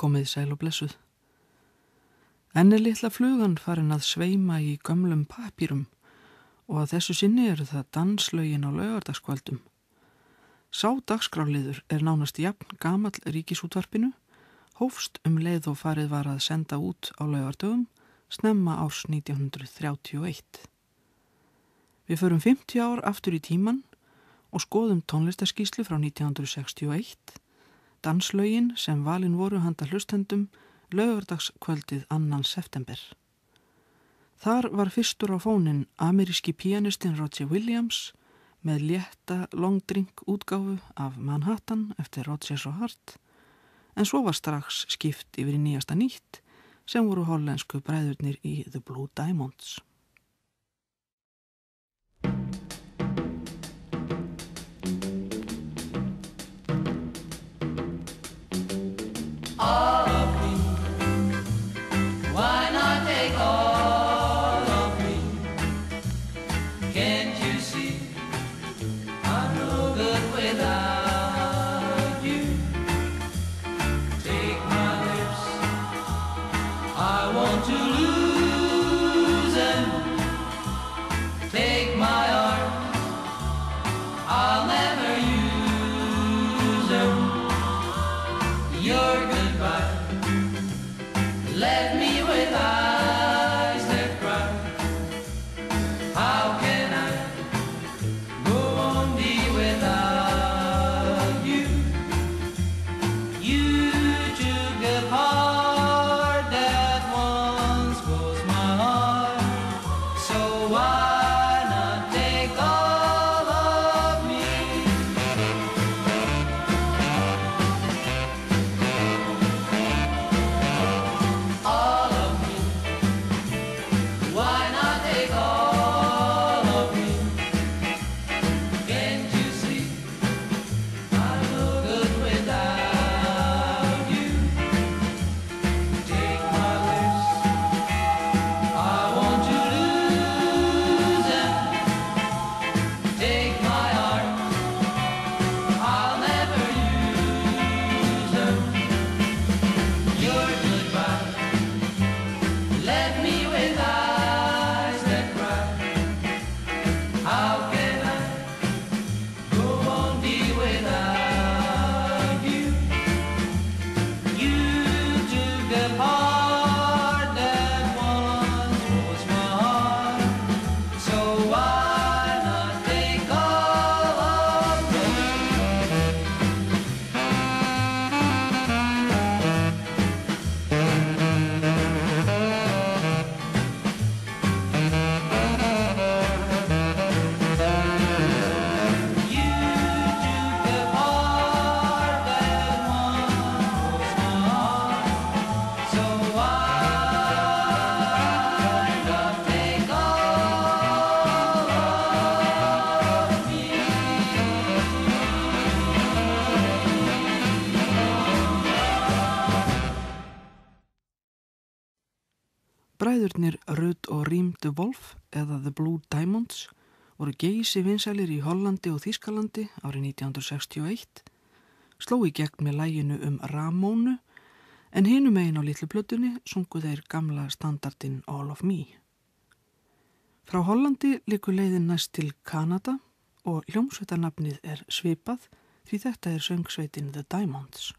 Komið sæl og blessuð. Enn litla flugan farin að sveima í gömlum pappírum og að þessu sinni eru það danslögin á laugardagskvöldum. Sá dagskráliður nánast jafn gamall Ríkisútvarpinu, hófst leið og farið var að senda út á laugardögum snemma árs 1931. Við förum 50 ár aftur í tíman og skoðum tónlistarskýrslu frá 1961, danslögin sem valin voru handa hlustendum laugardagskvöldið 2. september. Þar var fyrstur á fóninn ameríski píanistinn Roger Williams með létta long drink útgáfu af Manhattan eftir Rodgers og Hart, en svo var strax skipt yfir í nýjasta nýtt sem voru hollensku bræðurnir í The Blue Diamonds. Bræðurnir Ruud og Riem de Wolf eða The Blue Diamonds voru geysi vinsælir í Hollandi og Þýskalandi árið 1961, sló í gegn með laginu Ramónu, en hinum megin á litlu plötunni sungu þeir gamla standardinn All of Me. Frá Hollandi liggur leiðin næst til Kanada og hljómsveitarnafnið svipað því þetta söngsveitin The Diamonds.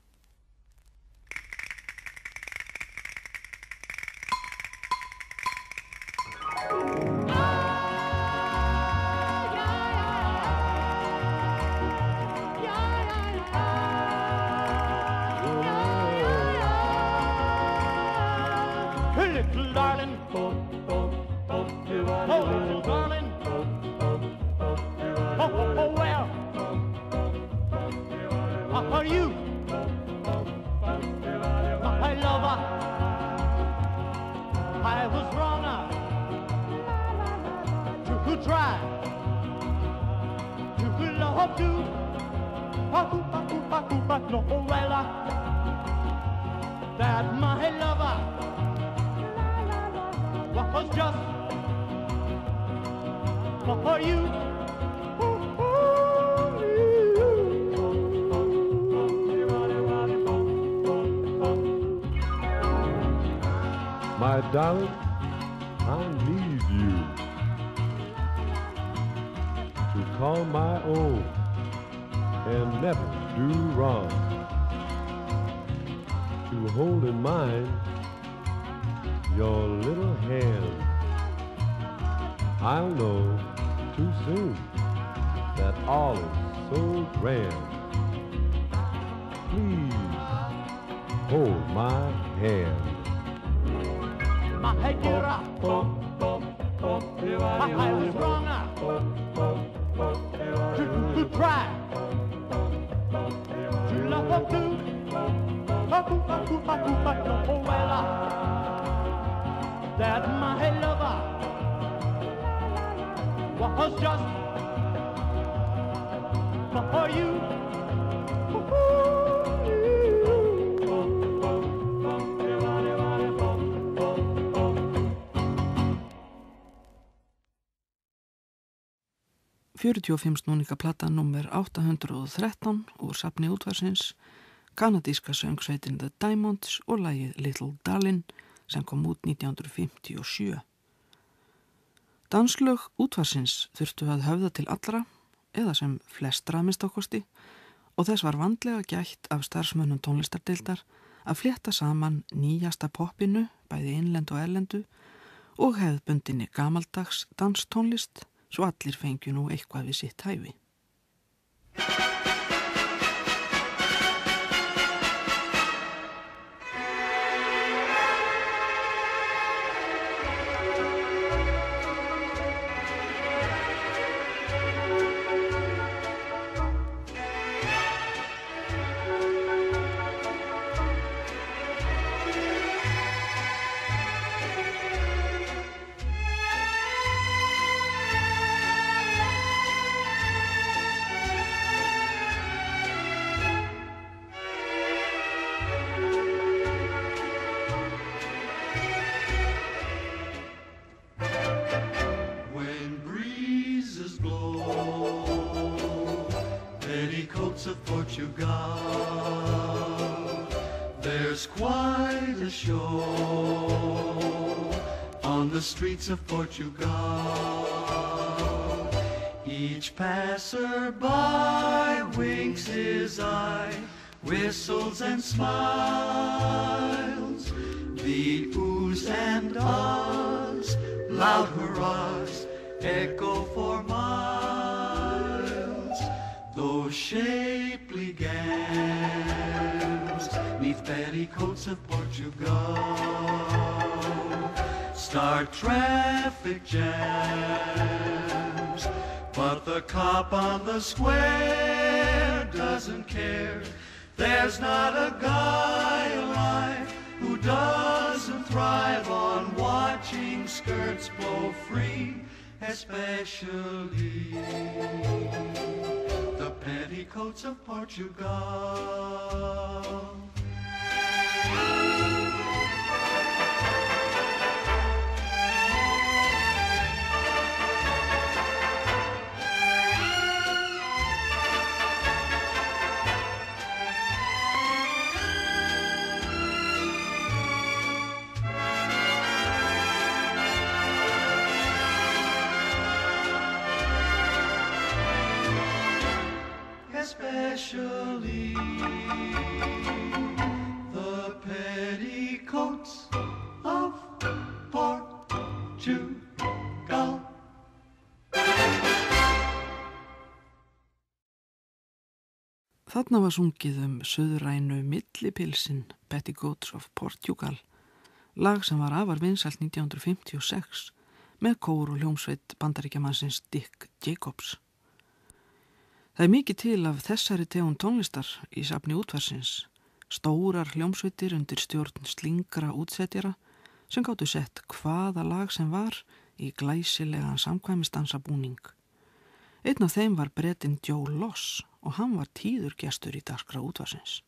Little darling, oh, little darling, where are you, my lover? I was wrong to try to love you, but no, well, that my lover was just for you. darling, I need you to call my own and never do wrong, to hold in mind your little hand. I'll know too soon that all is so grand. Please hold my hand. My head get up. I was wrong now. To try to love her too. Oh well, that my lover was just for you. Snúninga plata númer 813 úr safni útvarsins, kanadíska söngsveitin The Diamonds og lagið Little Darlin sem kom út 1957. Danslög útvarsins þurftu að höfða til allra, eða sem flestra að minnstakosti, og þess var vandlega gætt af starfsmönnum tónlistardeildar að flétta saman nýjasta poppinu, bæði innlendu og erlendu, og hefðbundinni gamaldags danstónlist, svo allir fengju nú eitthvað við sitt hæfi. Of Portugal, there's quite a show on the streets of Portugal. Each passer-by winks his eye, whistles and smiles. The oohs and ahs, loud hurrahs, echo for miles. Those shapely gams, 'neath petticoats of Portugal, start traffic jams. But the cop on the square doesn't care. There's not a guy alive who doesn't thrive on watching skirts blow free, especially the petticoats of Portugal. Especially the petticoats of Portugal. Þarna var sungið suðrænu millipilsin Petticoats of Portugal, lag sem var afar vinsælt 1956 með kór og hljómsveit bandaríkjamannsins Dick Jacobs. Það mikið til af þessari tegund tónlistar í safni útvarsins, stórar hljómsveitir undir stjórn slingra útsetjara sem gátu sett hvaða lag sem var í glæsilegan samkvæmisdansabúning. Einn af þeim var Bretinn Joe Loss og hann var tíður gestur í dagskrá útvarsins.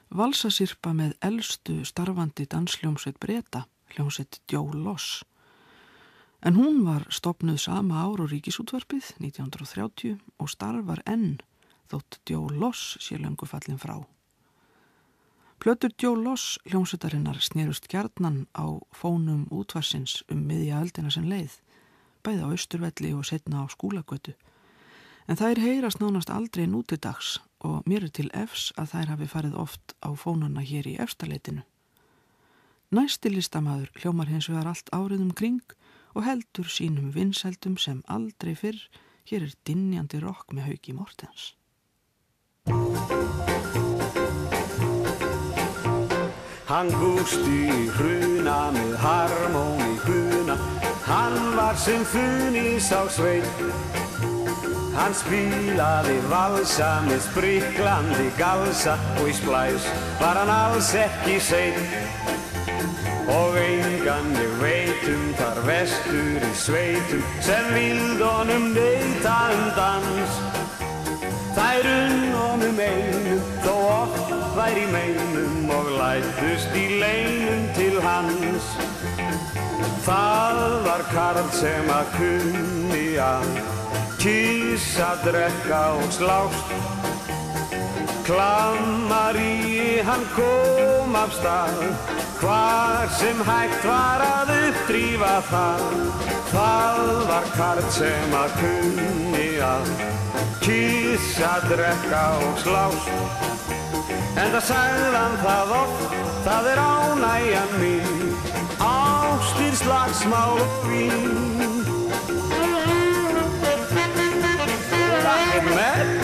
Valsasyrpa með elstu starfandi dansljómsveit Breta, hljómsveit Joe Loss. En hún var stofnuð sama ár og Ríkisútvarpið 1930 og starfar enn þótt Joe Loss sé löngu fallin frá. Plötur Joe Loss hljómsveitarinnar snerust gjarnan á fónum útvarsins miðja öldina sem leið, bæði á Austurvelli og seinna á Skúlagötu. En þær heyrast nánast aldrei nútidags og mér til efs að þær hafi farið oft á fónana hér í Efstaleitinu. Næsti listamaður hljómar hins vegar allt árið kring og heldur sínum vinsældum sem aldrei fyrr. Hér dynjandi rock með Hauki Mortens. Hann Gústi hruna með harmóníkuna, hann var symfónís á sveit. Hann spilaði valsa með spriklandi galsa og í splæs var hann alls ekki sein. Og engan ég veit þar vestur í sveitum sem vild honum neita dans. Þær honum einum þó oft væri meinum og læddust í leinum til hans. Það var karl sem að kunni að kyssa, drekka og slást. Klammari hann kom af stað, hvar sem hægt var að uppdrífa það. Það var karl sem að kunni að kyssa, drekka og slást. En það sagði hann það oft, það ánægjan mín, ástir, slagsmál og vín. Takk með.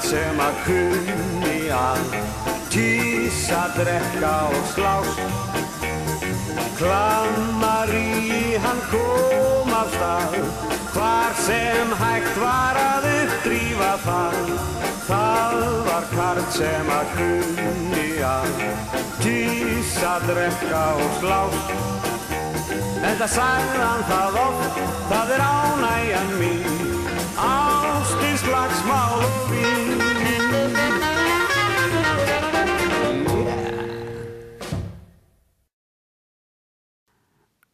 Sem að kunni að kyssa, drekka og slást. Klammari hann kom af stað, hvar sem hægt var að uppdrífa það. Það var karl sem að kunni að kyssa, drekka og slást. En það sagði hann það oft, það ánægjan mín, ástin, slagsmál og vín.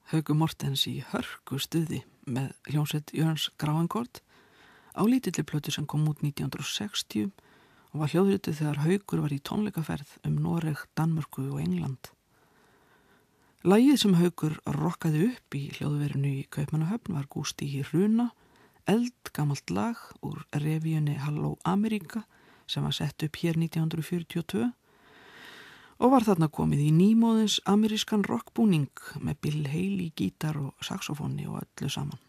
Haukur Mortens í hörku stuði með hljómsveit Jörns Gráengord á lítilli plötu sem kom út 1960 og var hljóðrituð þegar Haukur var í tónleikaferð Noreg, Danmörku og England. Lagið sem Haukur rokkaði upp í hljóðverinu í Kaupmannahöfn var Gústi í hruna, eldgamalt lag úr revíunni Halló Ameríka sem var sett upp hér 1942 og var þarna komið í nýmóðins amerískan rockbúning með Bill Haley, gítar og saxofóni og öllu saman.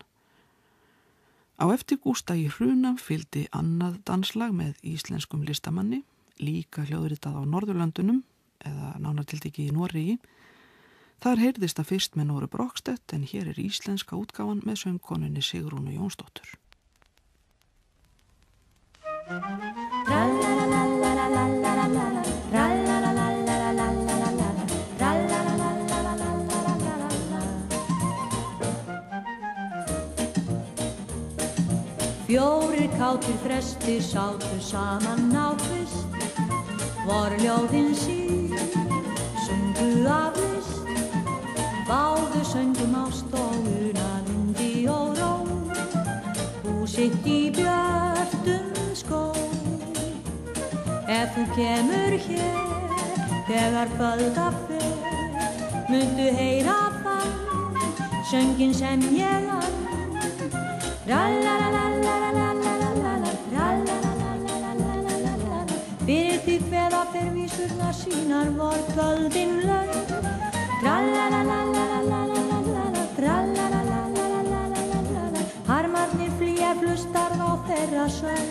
Á eftir Gústa í hruna fylgdi annað danslag með íslenskum listamanni, líka hljóðritað á Norðurlöndunum eða nánartiltekið í Noregi. Þar heyrðist það fyrst með Nóru Brokstedt en hér íslenska útgáfan með söngkonunni Sigrúnu Jónsdóttur. Fjórir kátir þrestir sátu saman á kvist, vor ljóðin sín, sungu af list, báðu söngum ást og unavindi og ró, húsitt í björtum skó. Ef þú kemur hér, þegar kvölda fer, muntu heyra þann, söngin sem ég ann. Fyrir því kveða fer vísurnar sínar vor kvöldin löng. Harmarnir flýja flustar á þeirra söng.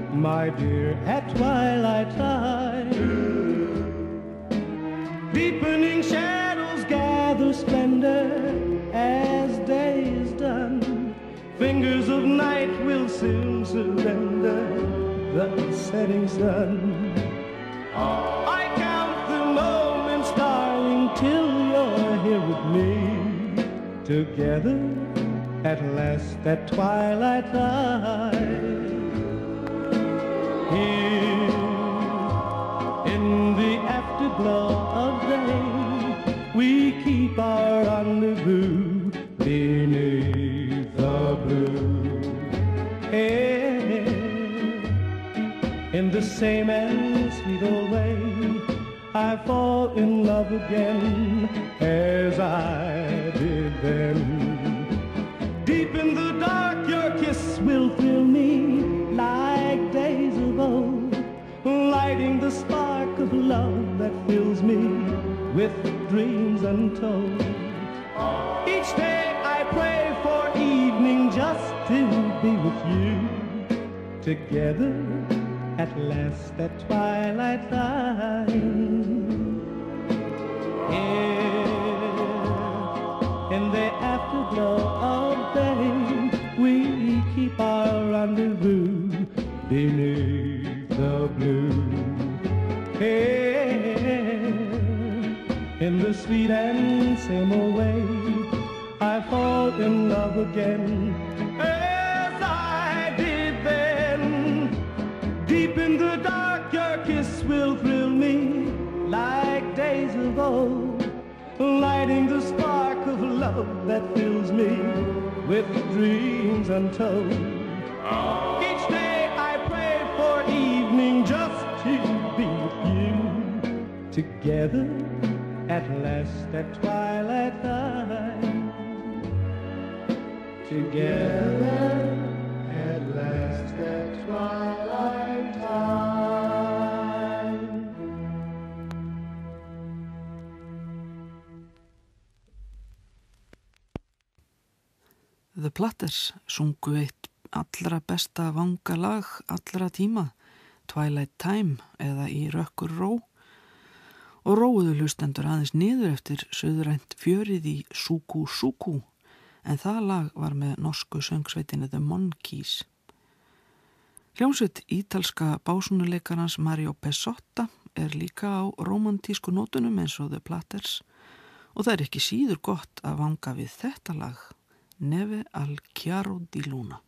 my dear, at twilight time. Deepening shadows gather splendor as day is done. Fingers of night will soon surrender the setting sun. I count the moments, darling, till you're here with me. Together at last at twilight time. Here in the afterglow of day, we keep our rendezvous beneath the blue. Hey, in the same and sweet old way, I fall in love again as I did then. Deep in the dark, your kiss will thrill me like days of old, lighting the spark of love that fills me with dreams untold. Each day I pray for evening just to be with you. Together at last at twilight time. In the afterglow of day, we keep our rendezvous beneath the blue. Hey, in the sweet and same old way, I fall in love again as I did then. Deep in the dark, your kiss will thrill me like days of old, lighting the spark of love that fills me with dreams untold. Each day I pray for evening just to be with you. Together at last at twilight time. Together at last at twilight time. The Platters sungu eitt allra besta vangalag allra tíma, Twilight Time eða Í rökkur ró, og róuðu hlustendur aðeins niður eftir suðrænt fjörið í Suku Suku, en það lag var með norsku söngsveitinni The Monkees. Hljómsveit ítalska básúnuleikarans Mario Pezzotta er líka á rómantísku nótunum eins og The Platters, og það er ekki síður gott að vanga við þetta lag, Neve al chiaro di luna.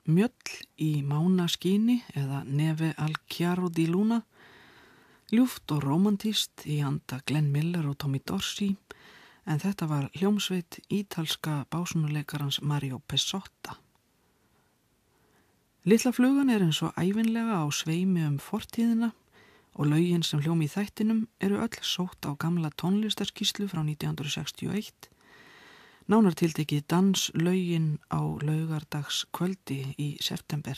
Mjöll í mánaskíni eða Neve al Chiaro di Luna, ljúft og romantíst í anda Glenn Miller og Tommy Dorsey, en þetta var hljómsveit ítalska básúnuleikarans Mario Pezzotta. Litla flugan er eins og ævinlega á sveimi fortíðina og lögin sem hljómi í þættinum eru öll sótt á gamla tónlistarskíslu frá 1961, nánar tiltekið danslögin á laugardagskvöldi í september.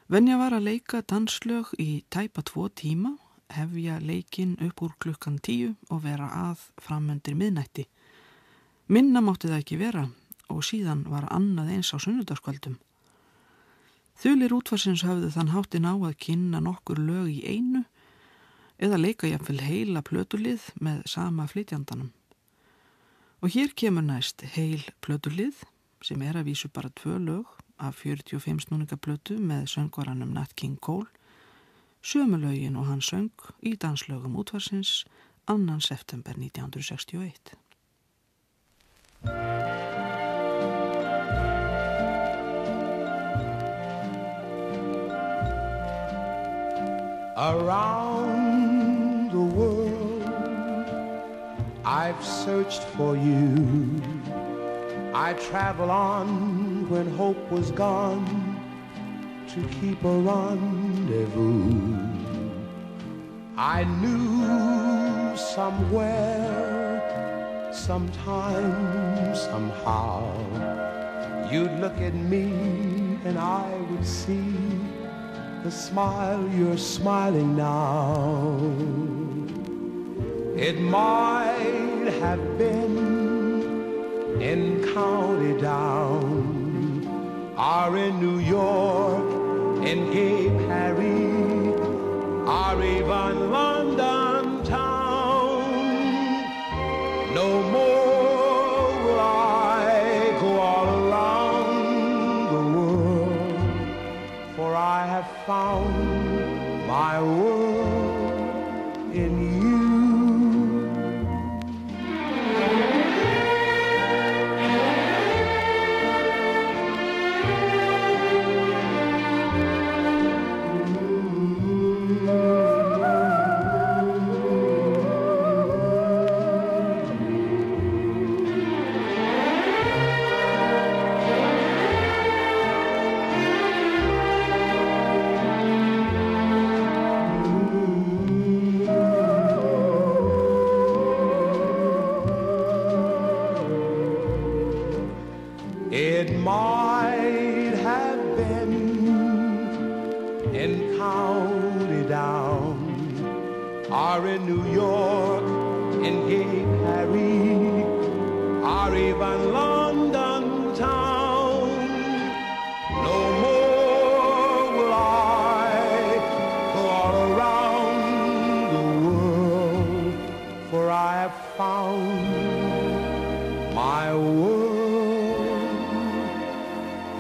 Venja var að leika danslög í tæpa 2 tíma, hefja leikinn upp úr klukkan 10 og vera að framundir miðnætti. Minna mátti það ekki vera og síðan var annað eins á sunnudagskvöldum. Þulir útvarsins höfðu þann háttinn á að kynna nokkur lög í einu eða leika jafnvel heila plötulið með sama flytjandanum. Og hér kemur næst heil plötulið sem er að vísu bara 2 lög af 45 snúninga plötu með söngvaranum Nat King Cole, sömu lögin og hann söng í danslögum útvarsins 2. september 1961. Around the world I've searched for you. I travel on when hope was gone to keep a rendezvous. I knew somewhere, sometime, somehow, you'd look at me and I would see the smile you're smiling now. It might have been in County Down, or in New York, in gay Paris, or even London town. No more will I go all around the world, for I have found my world in you. It might have been in County Down, or in New York, in gay Paris, or even London town. No more will I go all around the world, for I have found my world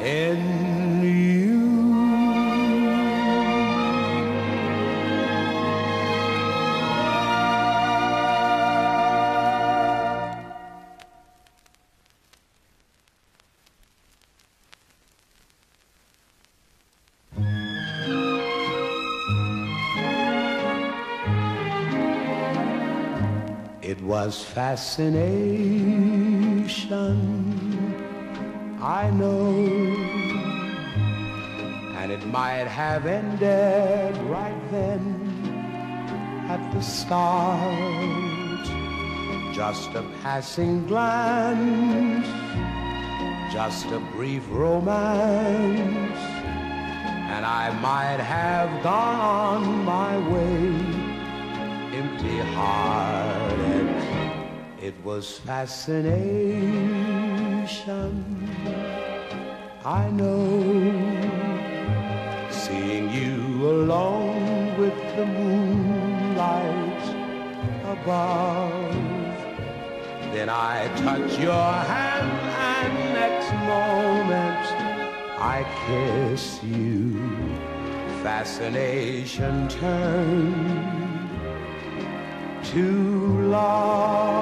in you. It was fascination, I know, and it might have ended right then at the start. Just a passing glance, just a brief romance, and I might have gone my way empty-hearted. It was fascination, I know, seeing you alone with the moonlight above. Then I touch your hand and next moment I kiss you. Fascination turned to love.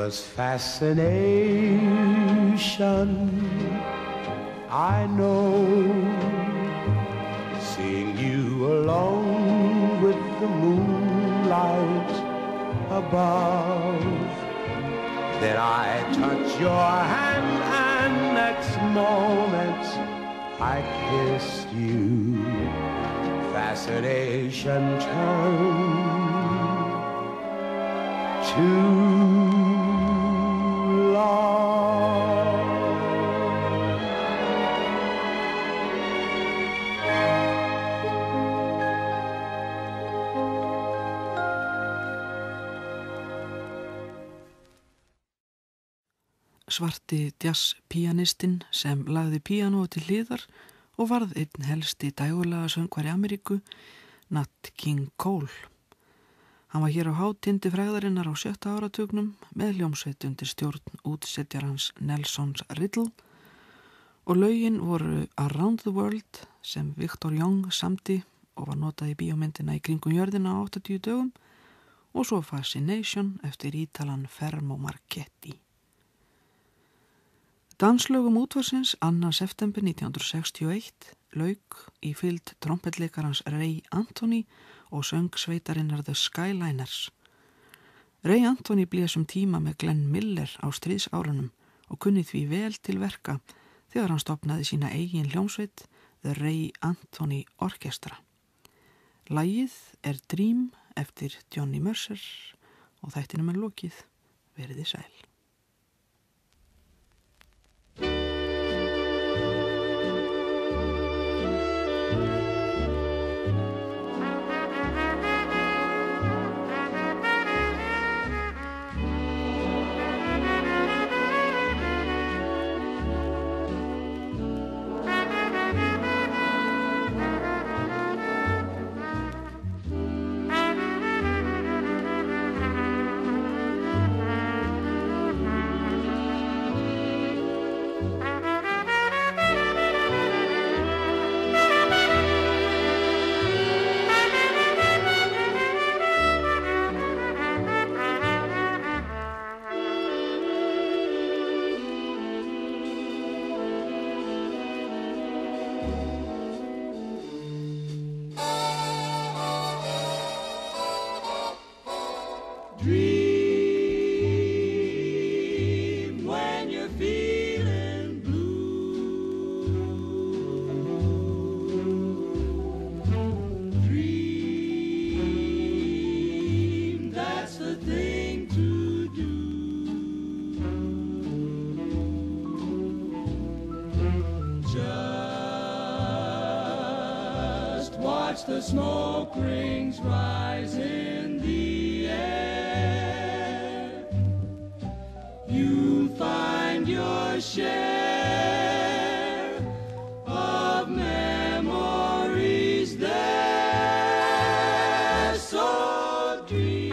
was fascination, I know, seeing you alone with the moonlight above. Then I touch your hand and next moment I kissed you. Fascination turned to love. Svarti jazz-píanistinn sem lagði píanóið til hliðar og varð einn helsti dægulega söngvari Ameríku, Nat King Cole. Hann var hér á hátindi frægðarinnar á 7. áratugnum með hljómsveit undir stjórn útsetjarans Nelsons Riddle og lögin voru Around the World sem Victor Young samdi og var notað í bíómyndina í kringum jörðina á 80 dögum og svo Fascination eftir ítalan Fermo Marchetti. Danslögum útvarsins 2. september 1961 lauk í fylgd trompetleikarans Ray Anthony og söngsveitarinnar The Skyliners. Ray Anthony blés tíma með Glenn Miller á stríðsárunum og kunni því vel til verka þegar hann stofnaði sína eigin hljómsveit The Ray Anthony Orchestra. Lagið Dream eftir Johnny Mercer og þættinum lokið. Veriði sæl. The smoke rings rise in the air. You'll find your share of memories there. So dream.